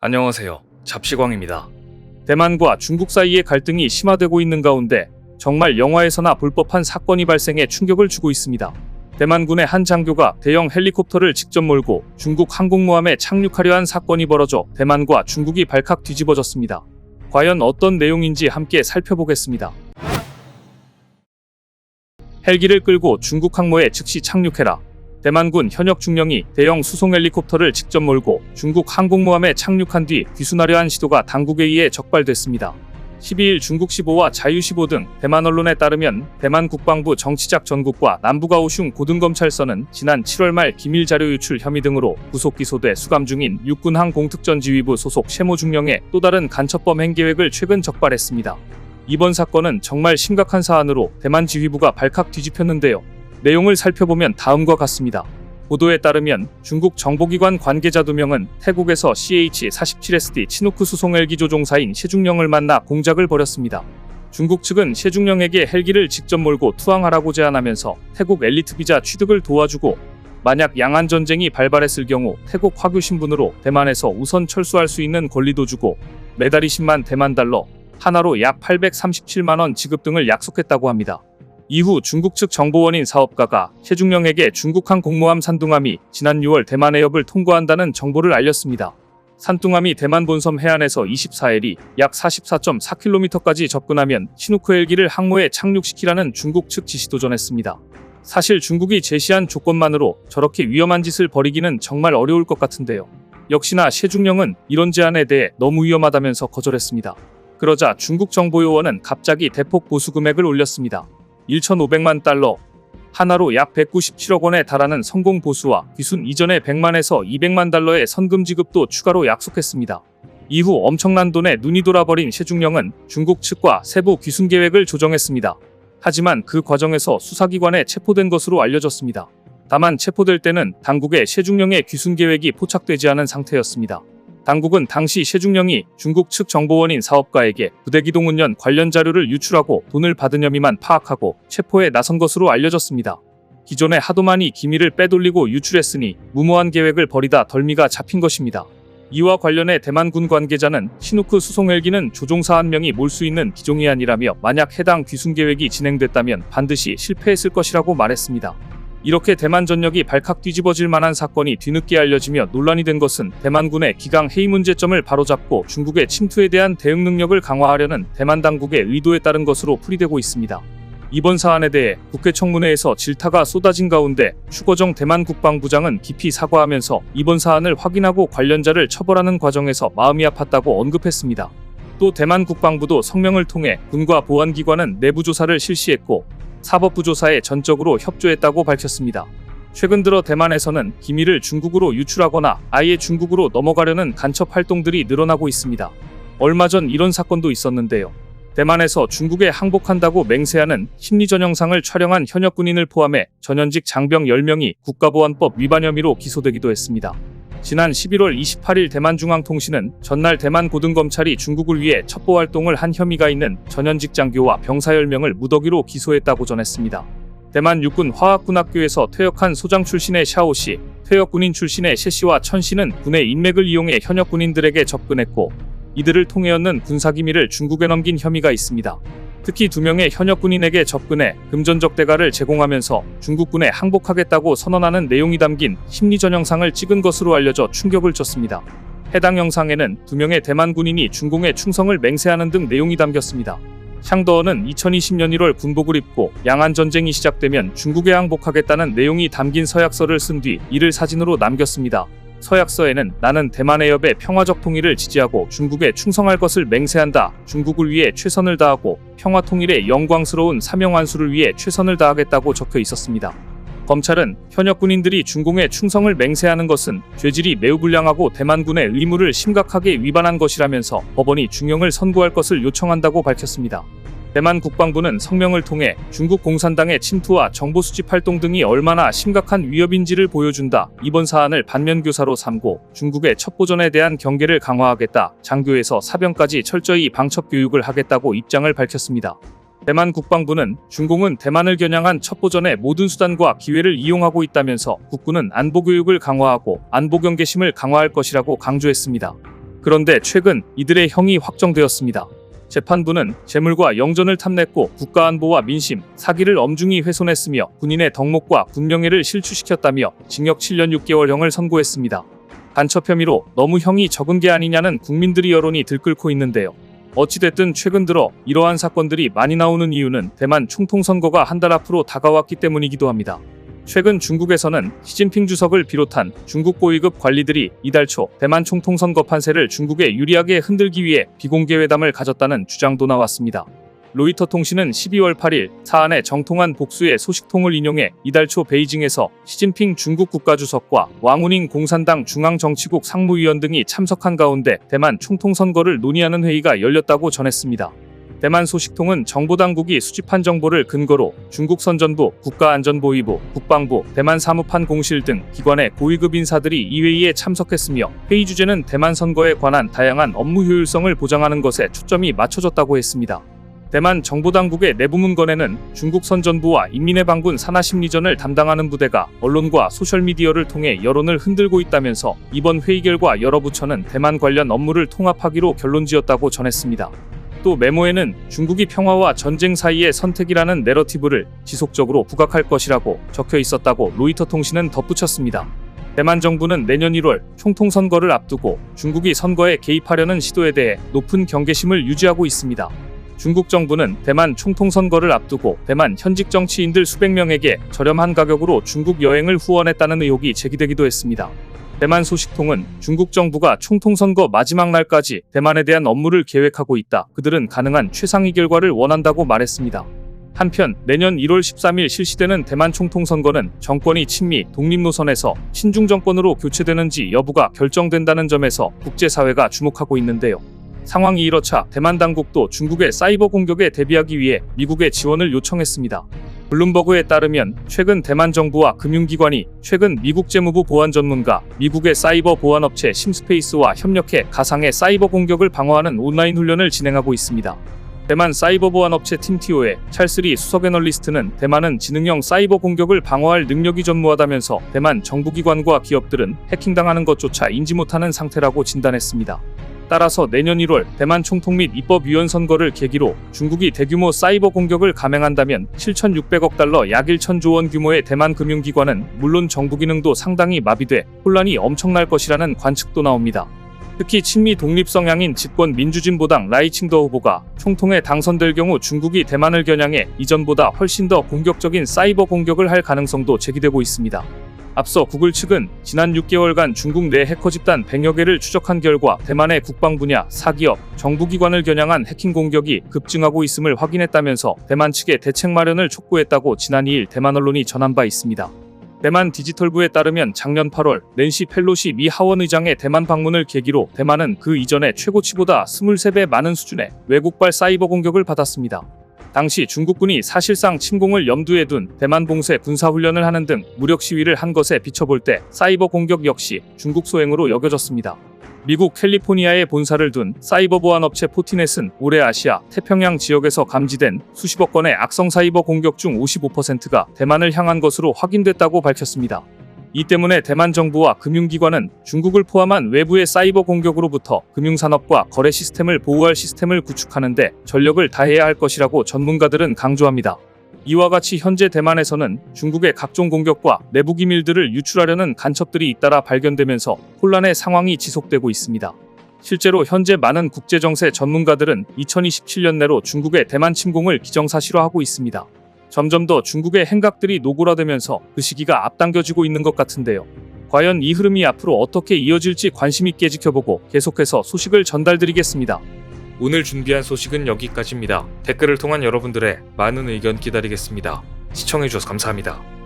안녕하세요. 잡시광입니다. 대만과 중국 사이의 갈등이 심화되고 있는 가운데 정말 영화에서나 볼 법한 사건이 발생해 충격을 주고 있습니다. 대만군의 한 장교가 대형 헬리콥터를 직접 몰고 중국 항공모함에 착륙하려 한 사건이 벌어져 대만과 중국이 발칵 뒤집어졌습니다. 과연 어떤 내용인지 함께 살펴보겠습니다. 헬기를 끌고 중국 항모에 즉시 착륙해라. 대만군 현역 중령이 대형 수송 헬리콥터를 직접 몰고 중국 항공모함에 착륙한 뒤 귀순하려 한 시도가 당국에 의해 적발됐습니다. 12일 중국 15와 자유15 등 대만 언론에 따르면 대만 국방부 정치작 전국과 남부가오슝 고등검찰서는 지난 7월 말 기밀 자료 유출 혐의 등으로 구속 기소돼 수감 중인 육군항공특전지휘부 소속 셰모 중령의 또 다른 간첩범 행계획을 최근 적발했습니다. 이번 사건은 정말 심각한 사안으로 대만 지휘부가 발칵 뒤집혔는데요. 내용을 살펴보면 다음과 같습니다. 보도에 따르면 중국 정보기관 관계자 2명은 태국에서 CH-47SD 치누크 수송 헬기 조종사인 셰중령을 만나 공작을 벌였습니다. 중국 측은 셰중령에게 헬기를 직접 몰고 투항하라고 제안하면서 태국 엘리트 비자 취득을 도와주고 만약 양안 전쟁이 발발했을 경우 태국 화교 신분으로 대만에서 우선 철수할 수 있는 권리도 주고 매달 20만 대만 달러, 하나로 약 837만 원 지급 등을 약속했다고 합니다. 이후 중국 측 정보원인 사업가가 셰중령에게 중국 항공모함 산둥함이 지난 6월 대만 해협을 통과한다는 정보를 알렸습니다. 산둥함이 대만 본섬 해안에서 24일이 약 44.4km까지 접근하면 치누크 헬기를 항모에 착륙시키라는 중국 측 지시도 전했습니다. 사실 중국이 제시한 조건만으로 저렇게 위험한 짓을 벌이기는 정말 어려울 것 같은데요. 역시나 셰중령은 이런 제안에 대해 너무 위험하다면서 거절했습니다. 그러자 중국 정보요원은 갑자기 대폭 보수 금액을 올렸습니다. 1,500만 달러, 하나로 약 197억 원에 달하는 성공 보수와 귀순 이전에 100만에서 200만 달러의 선금 지급도 추가로 약속했습니다. 이후 엄청난 돈에 눈이 돌아버린 셰중령은 중국 측과 세부 귀순 계획을 조정했습니다. 하지만 그 과정에서 수사기관에 체포된 것으로 알려졌습니다. 다만 체포될 때는 당국의 셰중령의 귀순 계획이 포착되지 않은 상태였습니다. 당국은 당시 셰중령이 중국 측 정보원인 사업가에게 부대기동 운전 관련 자료를 유출하고 돈을 받은 혐의만 파악하고 체포에 나선 것으로 알려졌습니다. 기존에 하도 많이 기밀을 빼돌리고 유출했으니 무모한 계획을 벌이다 덜미가 잡힌 것입니다. 이와 관련해 대만군 관계자는 치누크 수송 헬기는 조종사 한 명이 몰 수 있는 기종이 아니라며 만약 해당 귀순 계획이 진행됐다면 반드시 실패했을 것이라고 말했습니다. 이렇게 대만 전역이 발칵 뒤집어질 만한 사건이 뒤늦게 알려지며 논란이 된 것은 대만군의 기강 해이 문제점을 바로잡고 중국의 침투에 대한 대응 능력을 강화하려는 대만 당국의 의도에 따른 것으로 풀이되고 있습니다. 이번 사안에 대해 국회 청문회에서 질타가 쏟아진 가운데 추거정 대만 국방부장은 깊이 사과하면서 이번 사안을 확인하고 관련자를 처벌하는 과정에서 마음이 아팠다고 언급했습니다. 또 대만 국방부도 성명을 통해 군과 보안기관은 내부 조사를 실시했고 사법부 조사에 전적으로 협조했다고 밝혔습니다. 최근 들어 대만에서는 기밀을 중국으로 유출하거나 아예 중국으로 넘어가려는 간첩 활동들이 늘어나고 있습니다. 얼마 전 이런 사건도 있었는데요. 대만에서 중국에 항복한다고 맹세하는 심리전 영상을 촬영한 현역 군인을 포함해 전현직 장병 10명이 국가보안법 위반 혐의로 기소되기도 했습니다. 지난 11월 28일 대만중앙통신은 전날 대만 고등검찰이 중국을 위해 첩보활동을 한 혐의가 있는 전현직 장교와 병사 10명을 무더기로 기소했다고 전했습니다. 대만 육군 화학군학교에서 퇴역한 소장 출신의 샤오씨, 퇴역군인 출신의 셰씨와 천씨는 군의 인맥을 이용해 현역 군인들에게 접근했고 이들을 통해 얻는 군사기밀을 중국에 넘긴 혐의가 있습니다. 특히 2명의 현역 군인에게 접근해 금전적 대가를 제공하면서 중국군에 항복하겠다고 선언하는 내용이 담긴 심리전 영상을 찍은 것으로 알려져 충격을 줬습니다. 해당 영상에는 2명의 대만 군인이 중공에 충성을 맹세하는 등 내용이 담겼습니다. 샹더어는 2020년 1월 군복을 입고 양안 전쟁이 시작되면 중국에 항복하겠다는 내용이 담긴 서약서를 쓴 뒤 이를 사진으로 남겼습니다. 서약서에는 나는 대만 해협의 평화적 통일을 지지하고 중국에 충성할 것을 맹세한다. 중국을 위해 최선을 다하고 평화 통일의 영광스러운 사명 완수를 위해 최선을 다하겠다고 적혀 있었습니다. 검찰은 현역 군인들이 중공에 충성을 맹세하는 것은 죄질이 매우 불량하고 대만군의 의무를 심각하게 위반한 것이라면서 법원이 중형을 선고할 것을 요청한다고 밝혔습니다. 대만 국방부는 성명을 통해 중국 공산당의 침투와 정보 수집 활동 등이 얼마나 심각한 위협인지를 보여준다. 이번 사안을 반면교사로 삼고 중국의 첩보전에 대한 경계를 강화하겠다. 장교에서 사병까지 철저히 방첩 교육을 하겠다고 입장을 밝혔습니다. 대만 국방부는 중공은 대만을 겨냥한 첩보전의 모든 수단과 기회를 이용하고 있다면서 국군은 안보교육을 강화하고 안보경계심을 강화할 것이라고 강조했습니다. 그런데 최근 이들의 형이 확정되었습니다. 재판부는 재물과 영전을 탐냈고 국가안보와 민심, 사기를 엄중히 훼손했으며 군인의 덕목과 군명예를 실추시켰다며 징역 7년 6개월형을 선고했습니다. 간첩 혐의로 너무 형이 적은 게 아니냐는 국민들의 여론이 들끓고 있는데요. 어찌됐든 최근 들어 이러한 사건들이 많이 나오는 이유는 대만 총통선거가 한 달 앞으로 다가왔기 때문이기도 합니다. 최근 중국에서는 시진핑 주석을 비롯한 중국 고위급 관리들이 이달 초 대만 총통선거 판세를 중국에 유리하게 흔들기 위해 비공개 회담을 가졌다는 주장도 나왔습니다. 로이터 통신은 12월 8일 사안의 정통한 복수의 소식통을 인용해 이달 초 베이징에서 시진핑 중국 국가주석과 왕우닝 공산당 중앙정치국 상무위원 등이 참석한 가운데 대만 총통선거를 논의하는 회의가 열렸다고 전했습니다. 대만 소식통은 정보당국이 수집한 정보를 근거로 중국 선전부, 국가안전보위부, 국방부, 대만 사무판 공실 등 기관의 고위급 인사들이 이 회의에 참석했으며 회의 주제는 대만 선거에 관한 다양한 업무 효율성을 보장하는 것에 초점이 맞춰졌다고 했습니다. 대만 정보당국의 내부문건에는 중국 선전부와 인민의 방군 산하심리전을 담당하는 부대가 언론과 소셜미디어를 통해 여론을 흔들고 있다면서 이번 회의 결과 여러 부처는 대만 관련 업무를 통합하기로 결론지었다고 전했습니다. 또 메모에는 중국이 평화와 전쟁 사이의 선택이라는 내러티브를 지속적으로 부각할 것이라고 적혀 있었다고 로이터 통신은 덧붙였습니다. 대만 정부는 내년 1월 총통선거를 앞두고 중국이 선거에 개입하려는 시도에 대해 높은 경계심을 유지하고 있습니다. 중국 정부는 대만 총통선거를 앞두고 대만 현직 정치인들 수백 명에게 저렴한 가격으로 중국 여행을 후원했다는 의혹이 제기되기도 했습니다. 대만 소식통은 중국 정부가 총통선거 마지막 날까지 대만에 대한 업무를 계획하고 있다. 그들은 가능한 최상위 결과를 원한다고 말했습니다. 한편 내년 1월 13일 실시되는 대만 총통선거는 정권이 친미, 독립 노선에서 친중 정권으로 교체되는지 여부가 결정된다는 점에서 국제사회가 주목하고 있는데요. 상황이 이렇자 대만 당국도 중국의 사이버 공격에 대비하기 위해 미국의 지원을 요청했습니다. 블룸버그에 따르면 최근 대만 정부와 금융기관이 최근 미국 재무부 보안 전문가, 미국의 사이버 보안업체 심스페이스와 협력해 가상의 사이버 공격을 방어하는 온라인 훈련을 진행하고 있습니다. 대만 사이버 보안업체 팀TO의 찰스리 수석 애널리스트는 대만은 지능형 사이버 공격을 방어할 능력이 전무하다면서 대만 정부기관과 기업들은 해킹당하는 것조차 인지 못하는 상태라고 진단했습니다. 따라서 내년 1월 대만 총통 및 입법위원 선거를 계기로 중국이 대규모 사이버 공격을 감행한다면 7,600억 달러 약 1,000조 원 규모의 대만 금융기관은 물론 정부 기능도 상당히 마비돼 혼란이 엄청날 것이라는 관측도 나옵니다. 특히 친미 독립 성향인 집권 민주진보당 라이칭더 후보가 총통에 당선될 경우 중국이 대만을 겨냥해 이전보다 훨씬 더 공격적인 사이버 공격을 할 가능성도 제기되고 있습니다. 앞서 구글 측은 지난 6개월간 중국 내 해커 집단 100여 개를 추적한 결과 대만의 국방 분야, 사기업, 정부기관을 겨냥한 해킹 공격이 급증하고 있음을 확인했다면서 대만 측의 대책 마련을 촉구했다고 지난 2일 대만 언론이 전한 바 있습니다. 대만 디지털부에 따르면 작년 8월 낸시 펠로시 미 하원 의장의 대만 방문을 계기로 대만은 그 이전의 최고치보다 23배 많은 수준의 외국발 사이버 공격을 받았습니다. 당시 중국군이 사실상 침공을 염두에 둔 대만 봉쇄 군사훈련을 하는 등 무력 시위를 한 것에 비춰볼 때 사이버 공격 역시 중국 소행으로 여겨졌습니다. 미국 캘리포니아에 본사를 둔 사이버 보안 업체 포티넷은 올해 아시아, 태평양 지역에서 감지된 수십억 건의 악성 사이버 공격 중 55%가 대만을 향한 것으로 확인됐다고 밝혔습니다. 이 때문에 대만 정부와 금융기관은 중국을 포함한 외부의 사이버 공격으로부터 금융산업과 거래 시스템을 보호할 시스템을 구축하는 데 전력을 다해야 할 것이라고 전문가들은 강조합니다. 이와 같이 현재 대만에서는 중국의 각종 공격과 내부 기밀들을 유출하려는 간첩들이 잇따라 발견되면서 혼란의 상황이 지속되고 있습니다. 실제로 현재 많은 국제정세 전문가들은 2027년 내로 중국의 대만 침공을 기정사실화하고 있습니다. 점점 더 중국의 행각들이 노골화되면서 그 시기가 앞당겨지고 있는 것 같은데요. 과연 이 흐름이 앞으로 어떻게 이어질지 관심 있게 지켜보고 계속해서 소식을 전달드리겠습니다. 오늘 준비한 소식은 여기까지입니다. 댓글을 통한 여러분들의 많은 의견 기다리겠습니다. 시청해주셔서 감사합니다.